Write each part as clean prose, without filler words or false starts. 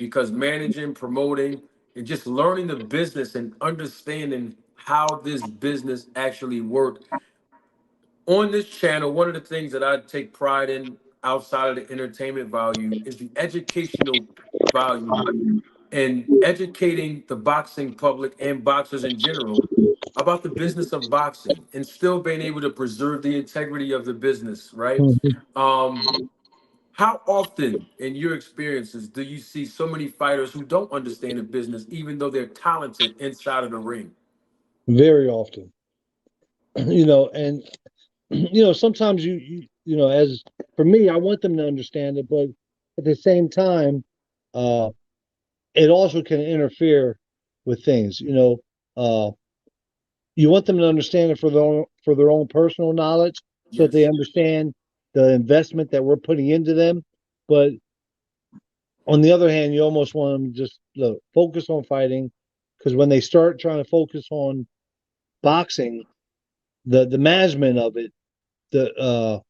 because managing, promoting, and just learning the business and understanding how this business actually works. On this channel, one of the things that I take pride in outside of the entertainment value is the educational value and educating the boxing public and boxers in general about the business of boxing and still being able to preserve the integrity of the business, right? Mhm. Um, how often in your experiences do you see so many fighters who don't understand the business, even though they're talented inside of the ring? Very often, and sometimes as for me, I want them to understand it, but at the same time, uh, it also can interfere with things. Uh, you want them to understand it for their own personal knowledge, so that they Yes. understand the investment that we're putting into them. But on the other hand, you almost want them to just look, focus on fighting, because when they start trying to focus on boxing, the management of it, the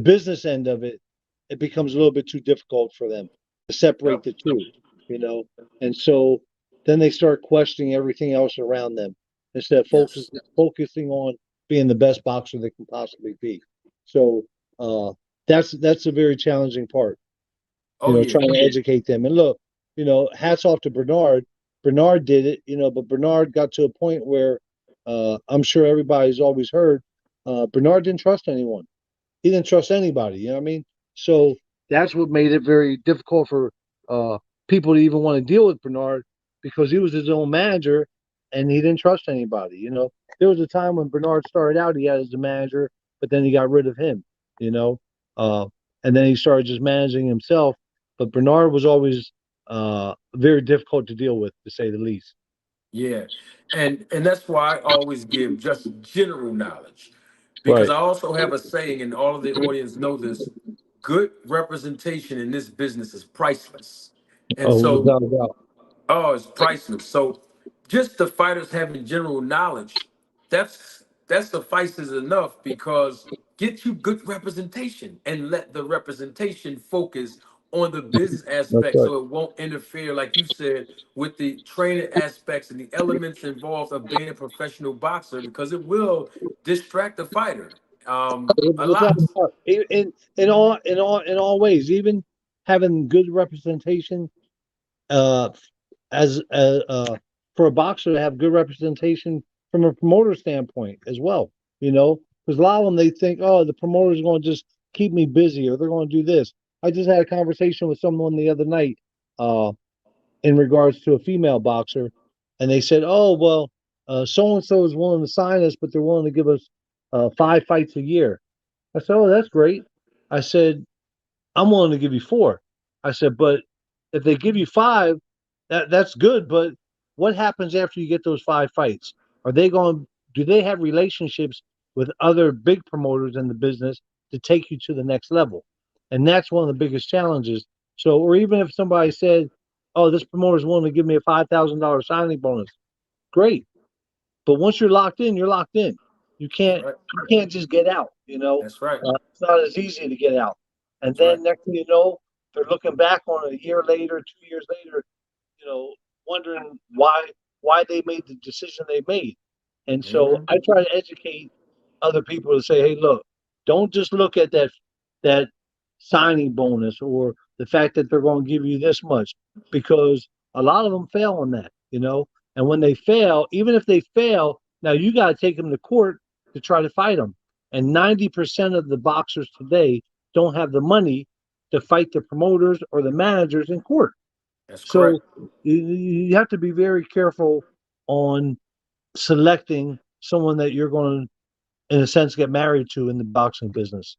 business end of it, it becomes a little bit too difficult for them to separate Yep. the two, you know. And so then they start questioning everything else around them instead of Yes. focusing on being the best boxer they can possibly be. So uh, that's a very challenging part, Oh yeah. trying to educate them. And look, hats off to Bernard. Bernard did it, but Bernard got to a point where I'm sure everybody's always heard Bernard didn't trust anyone. He didn't trust anybody. You know what I mean? So that's what made it very difficult for uh, people to even want to deal with Bernard, because he was his own manager and he didn't trust anybody. There was a time when Bernard started out, he had as a manager, but then he got rid of him. You know, uh, and then he started just managing himself. But Bernard was always very difficult to deal with, to say the least. Yeah. And that's why I always give just general knowledge. Because Right. I also have a saying, and all of the audience know this, good representation in this business is priceless. And Oh, so, without a doubt. oh, it's priceless. So just the fighters having general knowledge, that suffices enough because get you good representation and let the representation focus on the business That's aspect right. so it won't interfere, like you said, with the training aspects and the elements involved of being a professional boxer because it will distract the fighter a Without lot. a doubt. In all ways, even having good representation, uh, as for a boxer to have good representation from a promoter standpoint as well. Because a lot of them, they think, oh, the promoter's going to just keep me busy, or they're going to do this. I just had a conversation with someone the other night, uh, in regards to a female boxer, and they said, "Oh, well, so and so is willing to sign us, but they're willing to give us 5 fights a year." I said, "Oh, that's great." I said, "I'm willing to give you 4." I said, "But if they give you 5, that's good. But what happens after you get those 5 fights? Are they going? Do they have relationships with other big promoters in the business to take you to the next level?" And that's one of the biggest challenges. So, or even if somebody said, "Oh, this promoter is willing to give me a $5,000 signing bonus," great. But once you're locked in, you're locked in. You That's can't right. you can't just get out. That's right. It's not as easy to get out. And That's right. then next thing you know, they're looking back on it a year later, 2 years later, wondering why they made the decision they made. And so Mhm. I try to educate other people to say, hey, look, don't just look at that signing bonus or the fact that they're going to give you this much, because a lot of them fail on that. And when they fail, even if they fail, now you got to take them to court to try to fight them. And 90% of the boxers today don't have the money to fight the promoters or the managers in court. That's So correct. you have to be very careful on selecting someone that you're going to, in a sense, get married to in the boxing business.